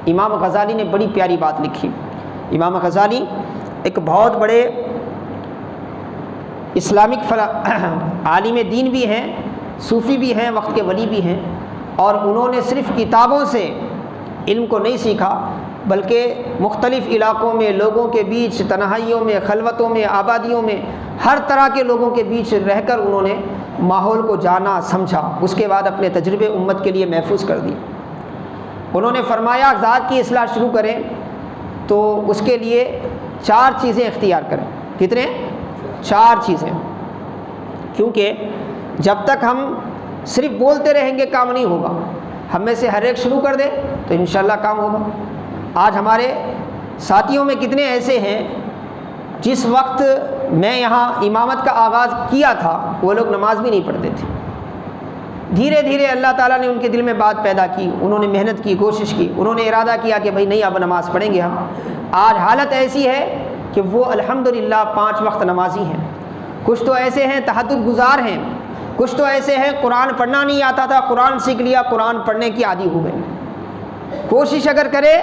امام غزالی نے بڑی پیاری بات لکھی۔ امام غزالی ایک بہت بڑے اسلامک عالم دین بھی ہیں، صوفی بھی ہیں، وقت کے ولی بھی ہیں، اور انہوں نے صرف کتابوں سے علم کو نہیں سیکھا بلکہ مختلف علاقوں میں لوگوں کے بیچ، تنہائیوں میں، خلوتوں میں، آبادیوں میں، ہر طرح کے لوگوں کے بیچ رہ کر انہوں نے ماحول کو جانا سمجھا، اس کے بعد اپنے تجربے امت کے لیے محفوظ کر دیے۔ انہوں نے فرمایا ذات کی اصلاح شروع کریں تو اس کے لیے 4 چیزیں اختیار کریں۔ کتنے؟ 4 چیزیں، کیونکہ جب تک ہم صرف بولتے رہیں گے کام نہیں ہوگا۔ ہم میں سے ہر ایک شروع کر دے تو انشاءاللہ کام ہوگا۔ آج ہمارے ساتھیوں میں کتنے ایسے ہیں جس وقت میں یہاں امامت کا آغاز کیا تھا وہ لوگ نماز بھی نہیں پڑھتے تھے، دھیرے دھیرے اللہ تعالیٰ نے ان کے دل میں بات پیدا کی، انہوں نے محنت کی، کوشش کی، انہوں نے ارادہ کیا کہ بھائی نہیں اب نماز پڑھیں گے ہم۔ آج حالت ایسی ہے کہ وہ الحمدللہ 5 وقت نمازی ہیں۔ کچھ تو ایسے ہیں تہجد گزار ہیں، کچھ تو ایسے ہیں قرآن پڑھنا نہیں آتا تھا، قرآن سیکھ لیا، قرآن پڑھنے کی عادی ہو گئے۔ کوشش اگر کرے،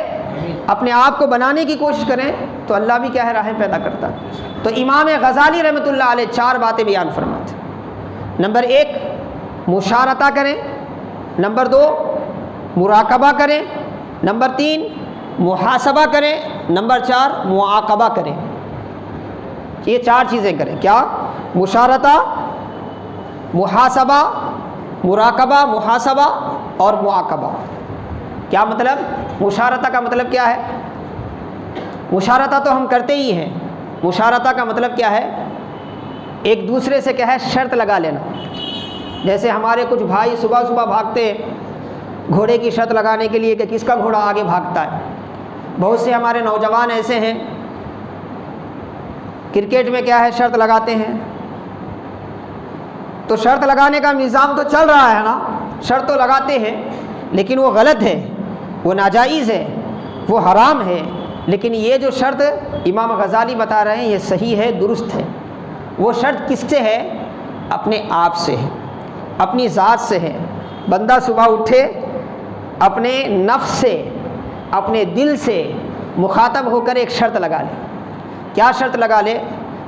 اپنے آپ کو بنانے کی کوشش کریں تو اللہ بھی کیا ہے راہیں پیدا کرتا ہے۔ تو امام غزالی رحمۃ اللہ علیہ 4 باتیں بیان فرماتے ہیں۔ نمبر 1 مشارطہ کریں، نمبر 2 مراقبہ کریں، نمبر 3 محاسبہ کریں، نمبر 4 معاقبہ کریں۔ یہ 4 چیزیں کریں۔ کیا؟ مشارطہ، محاسبہ، مراقبہ، محاسبہ اور معاقبہ۔ کیا مطلب؟ مشارطہ کا مطلب کیا ہے؟ مشارطہ تو ہم کرتے ہی ہیں۔ مشارطہ کا مطلب کیا ہے؟ ایک دوسرے سے کیا ہے شرط لگا لینا۔ جیسے ہمارے کچھ بھائی صبح صبح بھاگتے ہیں گھوڑے کی شرط لگانے کے لیے کہ کس کا گھوڑا آگے بھاگتا ہے۔ بہت سے ہمارے نوجوان ایسے ہیں کرکٹ میں کیا ہے شرط لگاتے ہیں۔ تو شرط لگانے کا نظام تو چل رہا ہے نا، شرط تو لگاتے ہیں لیکن وہ غلط ہے، وہ ناجائز ہے، وہ حرام ہے۔ لیکن یہ جو شرط امام غزالی بتا رہے ہیں یہ صحیح ہے، درست ہے۔ وہ شرط کس سے ہے؟ اپنے آپ سے ہے، اپنی ذات سے ہے۔ بندہ صبح اٹھے اپنے نفس سے، اپنے دل سے مخاطب ہو کر ایک شرط لگا لے۔ کیا شرط لگا لے؟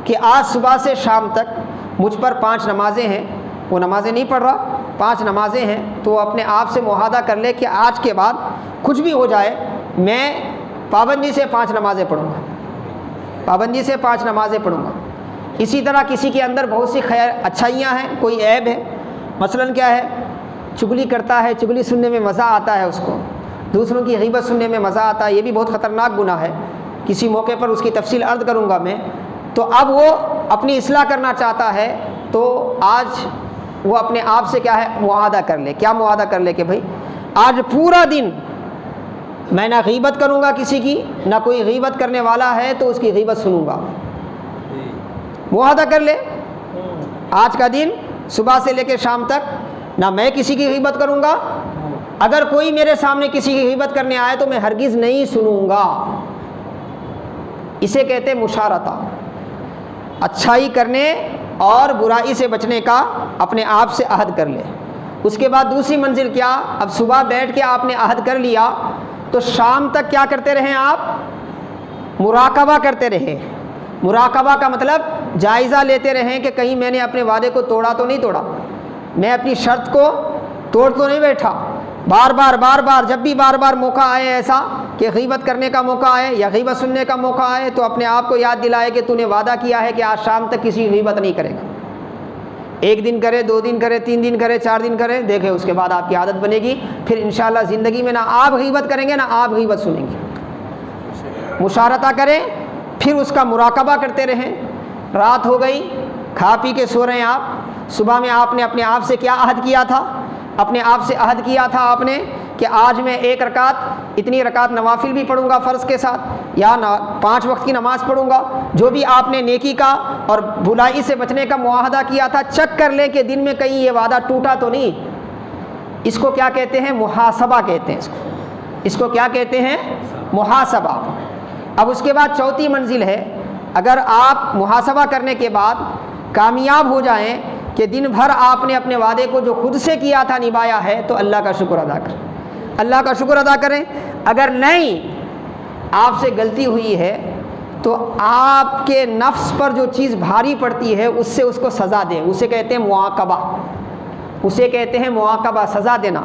کہ آج صبح سے شام تک مجھ پر 5 نمازیں ہیں، وہ نمازیں نہیں پڑھ رہا، 5 نمازیں ہیں، تو وہ اپنے آپ سے معاہدہ کر لے کہ آج کے بعد کچھ بھی ہو جائے میں پابندی سے 5 نمازیں پڑھوں گا، پابندی سے 5 نمازیں پڑھوں گا۔ اسی طرح کسی کے اندر بہت سی خیر اچھائیاں ہیں، کوئی عیب ہے، مثلاً کیا ہے چغلی کرتا ہے، چغلی سننے میں مزہ آتا ہے اس کو، دوسروں کی غیبت سننے میں مزہ آتا ہے، یہ بھی بہت خطرناک گناہ ہے، کسی موقع پر اس کی تفصیل عرض کروں گا میں۔ تو اب وہ اپنی اصلاح کرنا چاہتا ہے تو آج وہ اپنے آپ سے کیا ہے معاہدہ کر لے۔ کیا معاہدہ کر لے؟ کہ بھائی آج پورا دن میں نہ غیبت کروں گا کسی کی، نہ کوئی غیبت کرنے والا ہے تو اس کی غیبت سنوں گا۔ معاہدہ کر لے آج کا دن صبح سے لے کے شام تک نہ میں کسی کی غیبت کروں گا، اگر کوئی میرے سامنے کسی کی غیبت کرنے آئے تو میں ہرگز نہیں سنوں گا۔ اسے کہتے ہیں مشارطہ، اچھائی کرنے اور برائی سے بچنے کا اپنے آپ سے عہد کر لے۔ اس کے بعد دوسری منزل کیا؟ اب صبح بیٹھ کے آپ نے عہد کر لیا تو شام تک کیا کرتے رہیں آپ؟ مراقبہ کرتے رہیں۔ مراقبہ کا مطلب جائزہ لیتے رہیں کہ کہیں میں نے اپنے وعدے کو توڑا تو نہیں توڑا، میں اپنی شرط کو توڑ تو نہیں بیٹھا۔ بار بار جب بھی بار بار موقع آئے ایسا کہ غیبت کرنے کا موقع آئے یا غیبت سننے کا موقع آئے تو اپنے آپ کو یاد دلائے کہ تو نے وعدہ کیا ہے کہ آج شام تک کسی غیبت نہیں کرے گا۔ 1 دن کرے، 2 دن کرے، 3 دن کرے، 4 دن کرے، دیکھیں اس کے بعد آپ کی عادت بنے گی، پھر انشاءاللہ زندگی میں نہ آپ غیبت کریں گے نہ آپ غیبت سنیں گے۔ مشارطہ کریں، پھر اس کا مراقبہ کرتے رہیں۔ رات ہو گئی، کھا پی کے سو رہے ہیں آپ، صبح میں آپ نے اپنے آپ سے کیا عہد کیا تھا؟ اپنے آپ سے عہد کیا تھا آپ نے کہ آج میں 1 رکعت، اتنی رکعت نوافل بھی پڑھوں گا فرض کے ساتھ، یا 5 وقت کی نماز پڑھوں گا۔ جو بھی آپ نے نیکی کا اور برائی سے بچنے کا معاہدہ کیا تھا چیک کر لیں کہ دن میں کہیں یہ وعدہ ٹوٹا تو نہیں۔ اس کو کیا کہتے ہیں؟ محاسبہ کہتے ہیں اس کو کیا کہتے ہیں؟ محاسبہ۔ اب اس کے بعد چوتھی منزل ہے، اگر آپ محاسبہ کرنے کے بعد کامیاب ہو جائیں کہ دن بھر آپ نے اپنے وعدے کو جو خود سے کیا تھا نبھایا ہے تو اللہ کا شکر ادا کر۔ اللہ کا شکر ادا کریں. اگر نہیں آپ سے غلطی ہوئی ہے تو آپ کے نفس پر جو چیز بھاری پڑتی ہے اس سے اس کو سزا دیں. اسے کہتے ہیں معاقبہ، اسے کہتے ہیں معاقبہ، سزا دینا.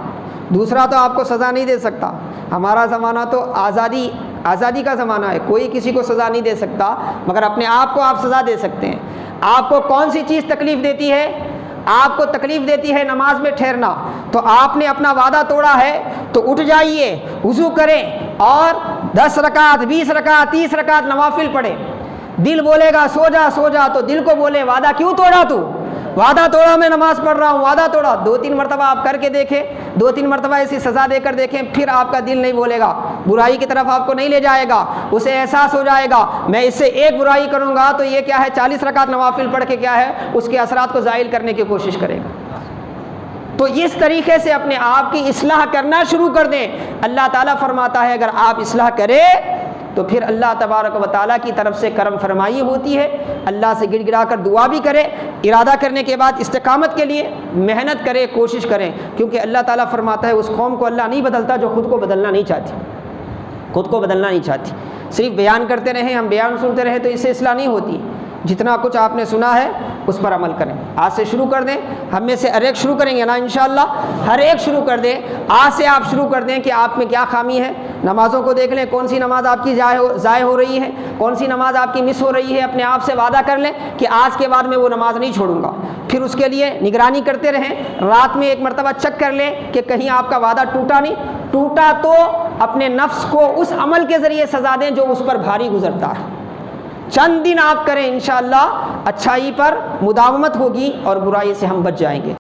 دوسرا تو آپ کو سزا نہیں دے سکتا. ہمارا زمانہ تو آزادی کا زمانہ ہے، کوئی کسی کو سزا نہیں دے سکتا، مگر اپنے آپ کو آپ سزا دے سکتے ہیں. آپ کو کون سی چیز تکلیف دیتی ہے؟ آپ کو تکلیف دیتی ہے نماز میں ٹھہرنا. تو آپ نے اپنا وعدہ توڑا ہے تو اٹھ جائیے، وضو کریں اور 10 رکعت 20 رکعت 30 رکعت نوافل پڑھیں. دل بولے گا سو جا سو جا، تو دل کو بولے وعدہ کیوں توڑا تو؟ وعدہ توڑا، میں نماز پڑھ رہا ہوں، وعدہ توڑا. 2-3 مرتبہ آپ کر کے دیکھیں، 2-3 مرتبہ ایسی سزا دے کر دیکھیں، پھر آپ کا دل نہیں بولے گا، برائی کی طرف آپ کو نہیں لے جائے گا. اسے احساس ہو جائے گا میں اس سے ایک برائی کروں گا تو یہ کیا ہے 40 رکعت نوافل پڑھ کے کیا ہے اس کے اثرات کو زائل کرنے کی کوشش کرے گا. تو اس طریقے سے اپنے آپ کی اصلاح کرنا شروع کر دیں. اللہ تعالیٰ فرماتا ہے اگر آپ اصلاح کریں تو پھر اللہ تبارک و تعالیٰ کی طرف سے کرم فرمائی ہوتی ہے. اللہ سے گڑ گڑا کر دعا بھی کرے، ارادہ کرنے کے بعد استقامت کے لیے محنت کرے، کوشش کریں، کیونکہ اللہ تعالیٰ فرماتا ہے اس قوم کو اللہ نہیں بدلتا جو خود کو بدلنا نہیں چاہتی، خود کو بدلنا نہیں چاہتی. صرف بیان کرتے رہیں، ہم بیان سنتے رہیں تو اس سے اصلاح نہیں ہوتی. جتنا کچھ آپ نے سنا ہے اس پر عمل کریں. آج سے شروع کر دیں. ہم میں سے ہر ایک شروع کریں گے نا انشاءاللہ، ہر ایک شروع کر دیں. آج سے آپ شروع کر دیں کہ آپ میں کیا خامی ہے. نمازوں کو دیکھ لیں، کون سی نماز آپ کی ضائع ہو رہی ہے، کون سی نماز آپ کی مس ہو رہی ہے. اپنے آپ سے وعدہ کر لیں کہ آج کے بعد میں وہ نماز نہیں چھوڑوں گا. پھر اس کے لیے نگرانی کرتے رہیں. رات میں ایک مرتبہ چیک کر لیں کہ کہیں آپ کا وعدہ ٹوٹا نہیں. ٹوٹا تو اپنے نفس کو اس عمل کے ذریعے سزا دیں جو اس پر بھاری گزرتا ہے. چند دن آپ کریں، انشاءاللہ اچھائی پر مداومت ہوگی اور برائی سے ہم بچ جائیں گے.